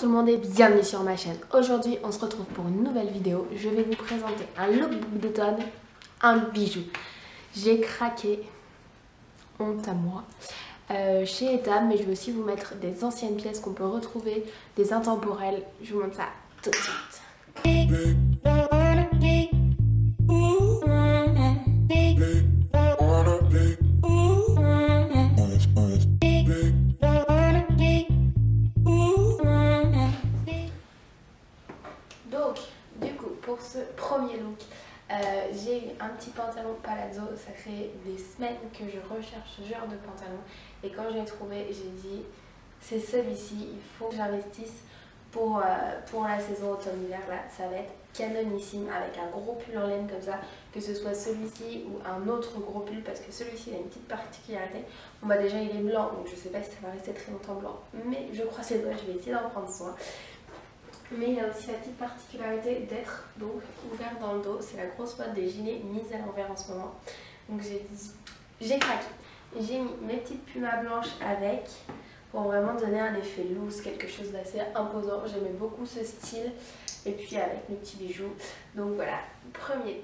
tout le monde et bienvenue sur ma chaîne. Aujourd'hui on se retrouve pour une nouvelle vidéo. Je vais vous présenter un lookbook d'automne, un bijou. J'ai craqué, honte à moi, chez Etam, mais je vais aussi vous mettre des anciennes pièces qu'on peut retrouver, des intemporels. Je vous montre ça tout de suite. Donc, du coup, pour ce premier look, j'ai un petit pantalon palazzo. Ça fait des semaines que je recherche ce genre de pantalon. Et quand je l'ai trouvé, j'ai dit, c'est celui-ci, il faut que j'investisse pour la saison automne-hiver. Là, ça va être canonissime avec un gros pull en laine comme ça. Que ce soit celui-ci ou un autre gros pull, parce que celui-ci, il a une petite particularité. Bon bah déjà, il est blanc, donc je sais pas si ça va rester très longtemps blanc. Mais je croise les doigts, je vais essayer d'en prendre soin. Mais il y a aussi la petite particularité d'être donc ouvert dans le dos. C'est la grosse mode des gilets mis à l'envers en ce moment. Donc j'ai craqué. J'ai mis mes petites pumas blanches avec pour vraiment donner un effet loose, quelque chose d'assez imposant. J'aimais beaucoup ce style. Et puis avec mes petits bijoux. Donc voilà, premier look.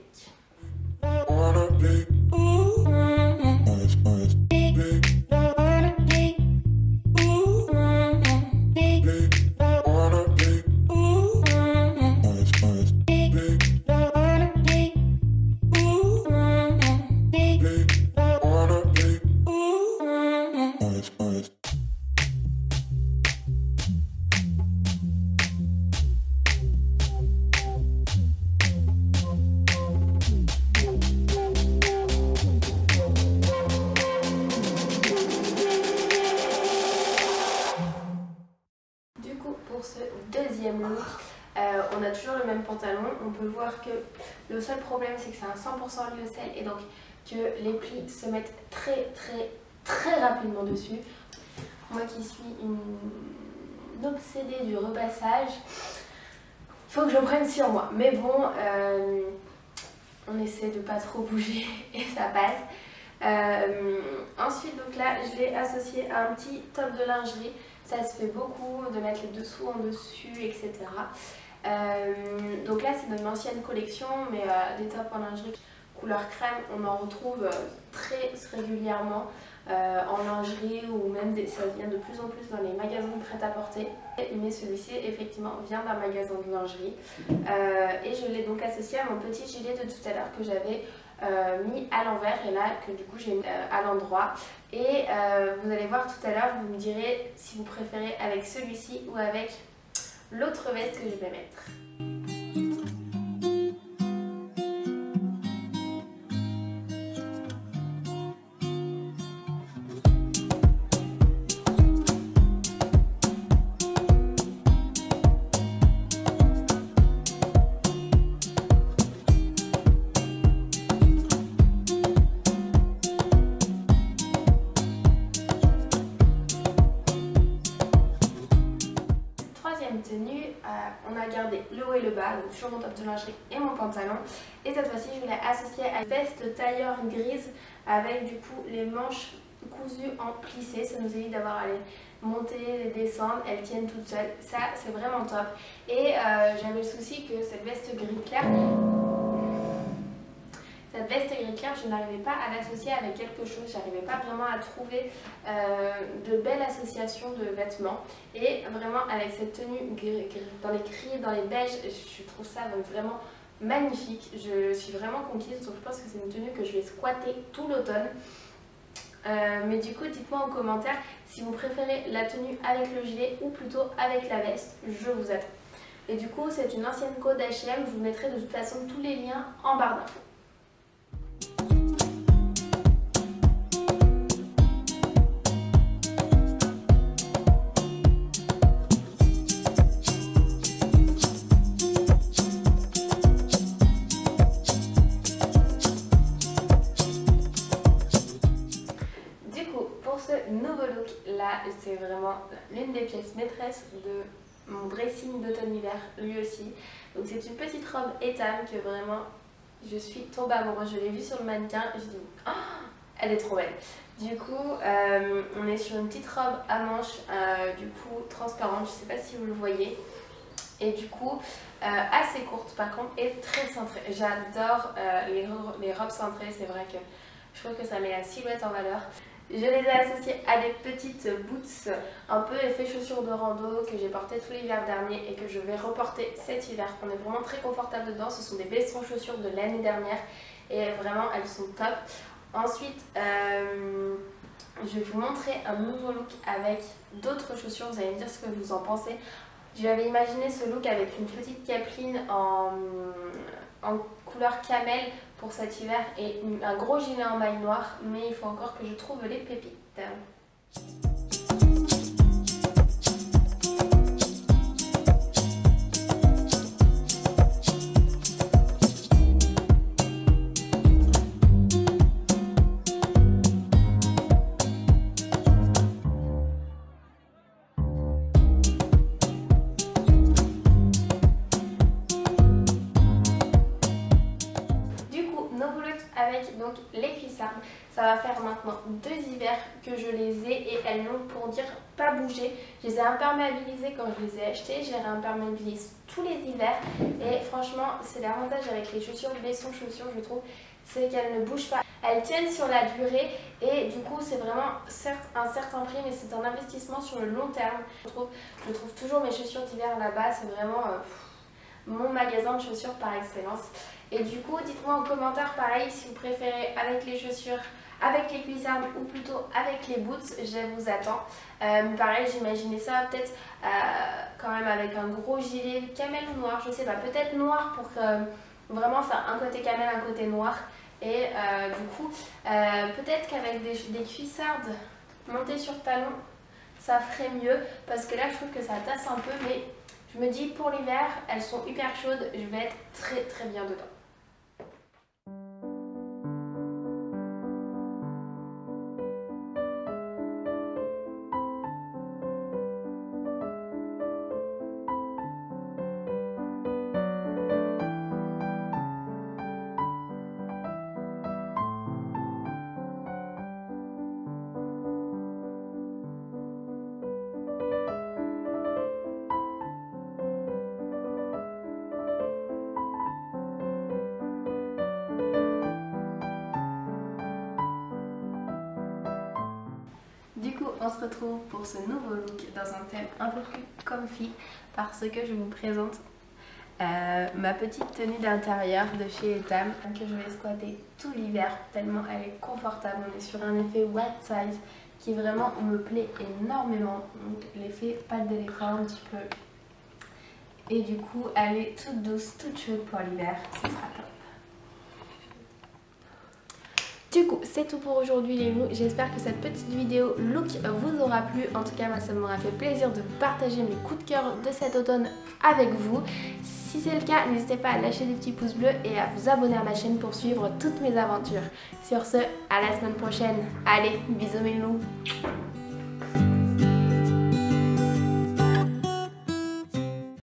Pour ce deuxième look, on a toujours le même pantalon. On peut voir que le seul problème c'est que c'est un 100% lyocell et donc que les plis se mettent très rapidement dessus. Moi qui suis une obsédée du repassage, il faut que je le prenne sur moi. Mais bon, on essaie de pas trop bouger et ça passe. Ensuite, donc là, je l'ai associé à un petit top de lingerie. Ça se fait beaucoup de mettre les dessous en dessus, etc. Donc là, c'est une ancienne collection, mais des tops en lingerie couleur crème, on en retrouve très régulièrement en lingerie ou même ça vient de plus en plus dans les magasins de prêt-à-porter. Mais celui-ci, effectivement, vient d'un magasin de lingerie. Et je l'ai donc associé à mon petit gilet de tout à l'heure que j'avais mis à l'envers et là que du coup j'ai mis à l'endroit. Et vous allez voir tout à l'heure, vous me direz si vous préférez avec celui-ci ou avec l'autre veste que je vais mettre. Tenue, on a gardé le haut et le bas, donc sur mon top de lingerie et mon pantalon. Et cette fois-ci, je l'ai associé à une veste tailleur grise avec du coup les manches cousues en plissé. Ça nous évite d'avoir à les monter, les descendre, elles tiennent toutes seules. Ça, c'est vraiment top. Et j'avais le souci que cette veste gris clair, je n'arrivais pas à l'associer avec quelque chose, j'arrivais pas vraiment à trouver de belles associations de vêtements. Et vraiment avec cette tenue dans les gris, dans les beiges, je trouve ça donc vraiment magnifique. Je suis vraiment conquise, donc je pense que c'est une tenue que je vais squatter tout l'automne. Mais du coup, dites-moi en commentaire si vous préférez la tenue avec le gilet ou plutôt avec la veste, je vous attends. Et du coup, c'est une ancienne code H&M, je vous mettrai de toute façon tous les liens en barre d'infos. Nouveau look, là c'est vraiment l'une des pièces maîtresses de mon dressing d'automne-hiver lui aussi. Donc c'est une petite robe Etam que vraiment je suis tombée amoureuse. Je l'ai vue sur le mannequin et je dis oh, elle est trop belle. Du coup, on est sur une petite robe à manches, du coup transparente, je sais pas si vous le voyez. Et du coup, assez courte par contre et très cintrée. J'adore les robes cintrées, c'est vrai que je trouve que ça met la silhouette en valeur. Je les ai associées à des petites boots, un peu effet chaussures de rando que j'ai porté tout l'hiver dernier et que je vais reporter cet hiver. On est vraiment très confortable dedans, ce sont des baissons chaussures de l'année dernière et vraiment elles sont top. Ensuite, je vais vous montrer un nouveau look avec d'autres chaussures, vous allez me dire ce que vous en pensez. J'avais imaginé ce look avec une petite capeline en couleur camel pour cet hiver et un gros gilet en maille noire, mais il faut encore que je trouve les pépites. Avec donc les cuissardes, ça va faire maintenant 2 hivers que je les ai et elles n'ont pour dire pas bougé. Je les ai imperméabilisées quand je les ai achetées, je les réimperméabilise tous les hivers et franchement c'est l'avantage avec les chaussures baissons chaussures je trouve, c'est qu'elles ne bougent pas. Elles tiennent sur la durée et du coup c'est vraiment certes un certain prix mais c'est un investissement sur le long terme. Je trouve toujours mes chaussures d'hiver là-bas, c'est vraiment mon magasin de chaussures par excellence. Et du coup, dites-moi en commentaire pareil si vous préférez avec les chaussures, avec les cuissardes ou plutôt avec les boots, je vous attends. Pareil, j'imaginais ça peut-être quand même avec un gros gilet camel ou noir, je sais pas, peut-être noir pour vraiment faire un côté camel, un côté noir. Et du coup, peut-être qu'avec des cuissardes montées sur talon, ça ferait mieux parce que là je trouve que ça tasse un peu, mais je me dis pour l'hiver, elles sont hyper chaudes, je vais être très très bien dedans. Du coup, on se retrouve pour ce nouveau look dans un thème un peu plus comfy parce que je vous présente ma petite tenue d'intérieur de chez Etam que je vais squatter tout l'hiver tellement elle est confortable. On est sur un effet white size qui vraiment me plaît énormément. Donc l'effet patte d'éléphant un petit peu. Et du coup, elle est toute douce, toute chaude pour l'hiver. Ce sera top. Du coup, c'est tout pour aujourd'hui les loups. J'espère que cette petite vidéo look vous aura plu. En tout cas, moi, ça m'aura fait plaisir de partager mes coups de cœur de cet automne avec vous. Si c'est le cas, n'hésitez pas à lâcher des petits pouces bleus et à vous abonner à ma chaîne pour suivre toutes mes aventures. Sur ce, à la semaine prochaine. Allez, bisous mes loups.